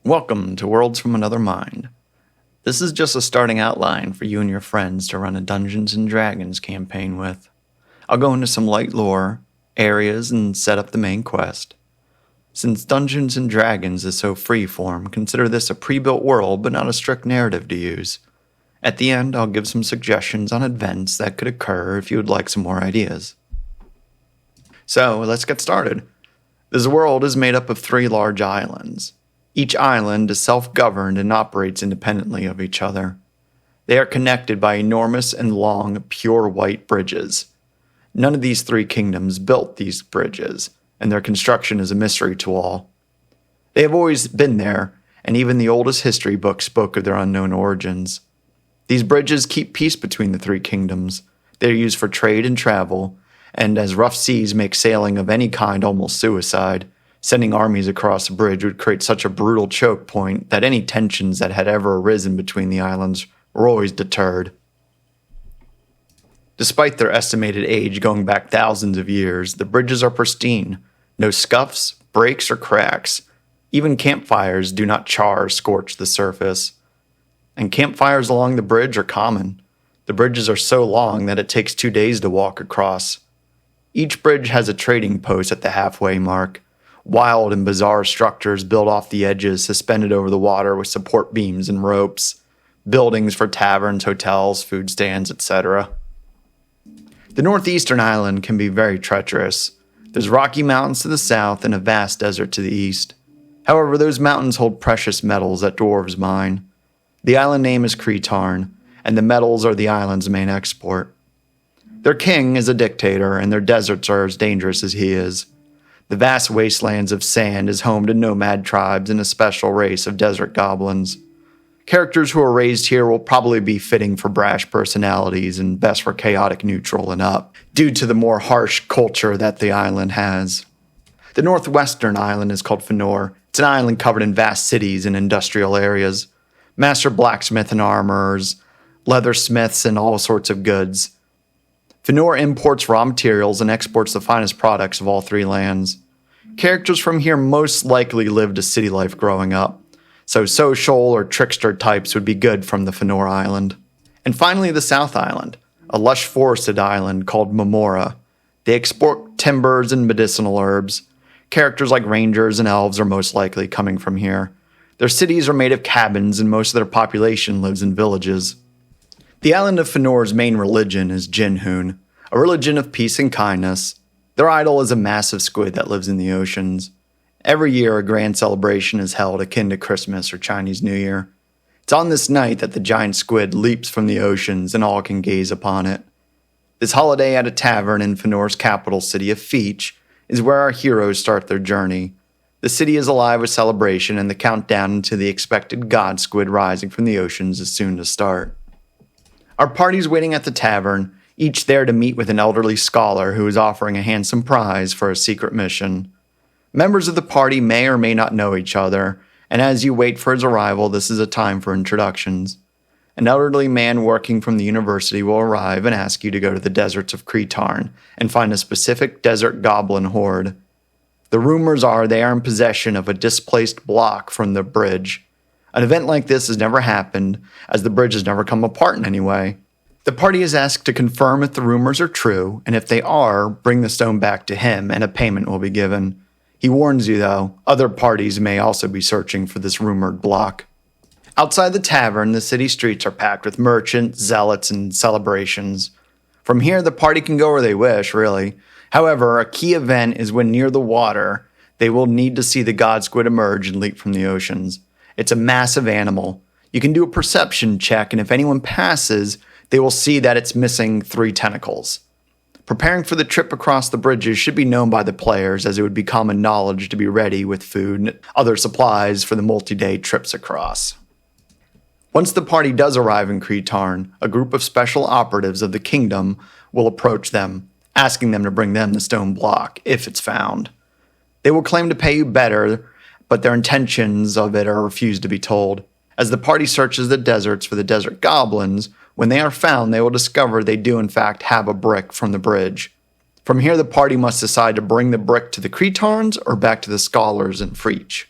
Welcome to Worlds from Another Mind. This is just a starting outline for you and your friends to run a Dungeons & Dragons campaign with. I'll go into some light lore, areas, and set up the main quest. Since Dungeons & Dragons is so freeform, consider this a pre-built world but not a strict narrative to use. At the end, I'll give some suggestions on events that could occur if you would like some more ideas. So, let's get started. This world is made up of 3 large islands. Each island is self-governed and operates independently of each other. They are connected by enormous and long, pure white bridges. None of these 3 kingdoms built these bridges, and their construction is a mystery to all. They have always been there, and even the oldest history books spoke of their unknown origins. These bridges keep peace between the 3 kingdoms. They are used for trade and travel, and as rough seas make sailing of any kind almost suicide, sending armies across a bridge would create such a brutal choke point that any tensions that had ever arisen between the islands were always deterred. Despite their estimated age going back thousands of years, the bridges are pristine. No scuffs, breaks, or cracks. Even campfires do not char or scorch the surface. And campfires along the bridge are common. The bridges are so long that it takes 2 days to walk across. Each bridge has a trading post at the halfway mark. Wild and bizarre structures built off the edges, suspended over the water with support beams and ropes. Buildings for taverns, hotels, food stands, etc. The northeastern island can be very treacherous. There's rocky mountains to the south and a vast desert to the east. However, those mountains hold precious metals that dwarves mine. The island name is Cretarn, and the metals are the island's main export. Their king is a dictator, and their deserts are as dangerous as he is. The vast wastelands of sand is home to nomad tribes and a special race of desert goblins. Characters who are raised here will probably be fitting for brash personalities and best for chaotic neutral and up, due to the more harsh culture that the island has. The northwestern island is called Fënor. It's an island covered in vast cities and industrial areas. Master blacksmith and armorers, leathersmiths, and all sorts of goods. Fënor imports raw materials and exports the finest products of all 3 lands. Characters from here most likely lived a city life growing up, so social or trickster types would be good from the Fënor Island. And finally the South Island, a lush forested island called Mamora. They export timbers and medicinal herbs. Characters like rangers and elves are most likely coming from here. Their cities are made of cabins and most of their population lives in villages. The island of Fënor's main religion is Jinhun, a religion of peace and kindness. Their idol is a massive squid that lives in the oceans. Every year, a grand celebration is held akin to Christmas or Chinese New Year. It's on this night that the giant squid leaps from the oceans and all can gaze upon it. This holiday at a tavern in Fënor's capital city of Feech is where our heroes start their journey. The city is alive with celebration, and the countdown into the expected god squid rising from the oceans is soon to start. Our party's waiting at the tavern, each there to meet with an elderly scholar who is offering a handsome prize for a secret mission. Members of the party may or may not know each other, and as you wait for his arrival, this is a time for introductions. An elderly man working from the university will arrive and ask you to go to the deserts of Cretarn and find a specific desert goblin horde. The rumors are they are in possession of a displaced block from the bridge. An event like this has never happened, as the bridge has never come apart in any way. The party is asked to confirm if the rumors are true, and if they are, bring the stone back to him and a payment will be given. He warns you, though, other parties may also be searching for this rumored block. Outside the tavern, the city streets are packed with merchants, zealots, and celebrations. From here, the party can go where they wish, really. However, a key event is when near the water, they will need to see the god squid emerge and leap from the oceans. It's a massive animal. You can do a perception check, and if anyone passes, they will see that it's missing 3 tentacles. Preparing for the trip across the bridges should be known by the players, as it would be common knowledge to be ready with food and other supplies for the multi-day trips across. Once the party does arrive in Cretarn, a group of special operatives of the kingdom will approach them, asking them to bring them the stone block, if it's found. They will claim to pay you better, but their intentions of it are refused to be told. As the party searches the deserts for the desert goblins, when they are found, they will discover they do in fact have a brick from the bridge. From here, the party must decide to bring the brick to the Cretarns or back to the scholars in Feech.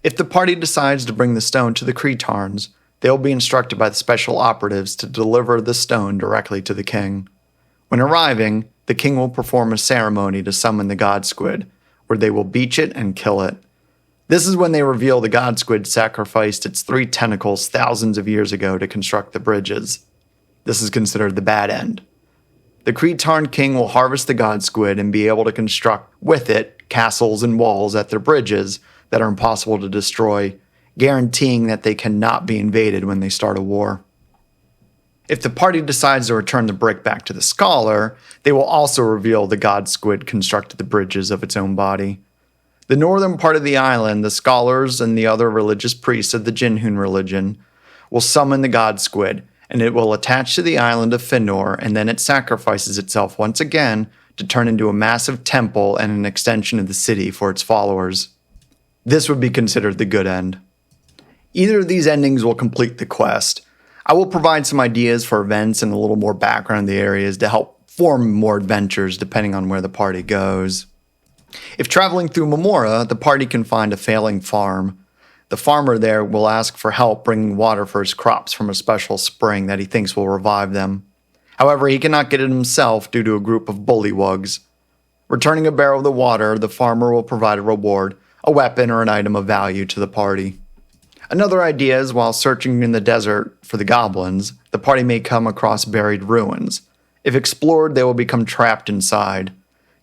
If the party decides to bring the stone to the Cretarns, they will be instructed by the special operatives to deliver the stone directly to the king. When arriving, the king will perform a ceremony to summon the god squid, where they will beach it and kill it. This is when they reveal the god squid sacrificed its 3 tentacles thousands of years ago to construct the bridges. This is considered the bad end. The Cretarn king will harvest the god squid and be able to construct with it castles and walls at their bridges that are impossible to destroy, guaranteeing that they cannot be invaded when they start a war. If the party decides to return the brick back to the scholar, they will also reveal the god squid constructed the bridges of its own body. The northern part of the island, the scholars and the other religious priests of the Jinhun religion will summon the god squid, and it will attach to the island of Finor, and then it sacrifices itself once again to turn into a massive temple and an extension of the city for its followers. This would be considered the good end. Either of these endings will complete the quest. I will provide some ideas for events and a little more background in the areas to help form more adventures depending on where the party goes. If traveling through Memora, the party can find a failing farm. The farmer there will ask for help bringing water for his crops from a special spring that he thinks will revive them. However, he cannot get it himself due to a group of bullywugs. Returning a barrel of the water, the farmer will provide a reward, a weapon or an item of value to the party. Another idea is while searching in the desert for the goblins, the party may come across buried ruins. If explored, they will become trapped inside.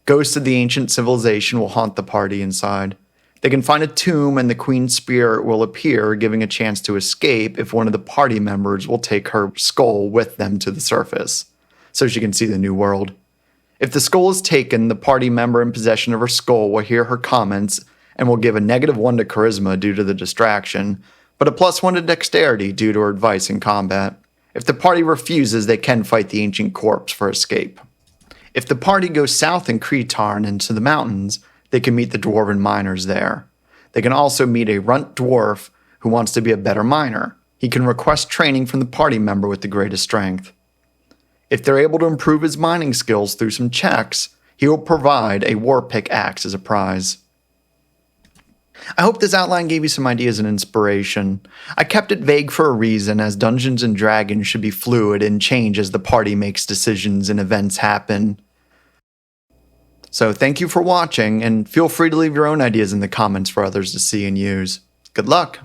Ghosts of the ancient civilization will haunt the party inside. They can find a tomb and the queen's spirit will appear, giving a chance to escape if one of the party members will take her skull with them to the surface, so she can see the new world. If the skull is taken, the party member in possession of her skull will hear her comments and will give a -1 to charisma due to the distraction, but a +1 to dexterity due to her advice in combat. If the party refuses, they can fight the ancient corpse for escape. If the party goes south in Cretarn into the mountains, they can meet the dwarven miners there. They can also meet a runt dwarf who wants to be a better miner. He can request training from the party member with the greatest strength. If they're able to improve his mining skills through some checks, he will provide a war pickaxe as a prize. I hope this outline gave you some ideas and inspiration. I kept it vague for a reason, as Dungeons & Dragons should be fluid and change as the party makes decisions and events happen. So thank you for watching, and feel free to leave your own ideas in the comments for others to see and use. Good luck!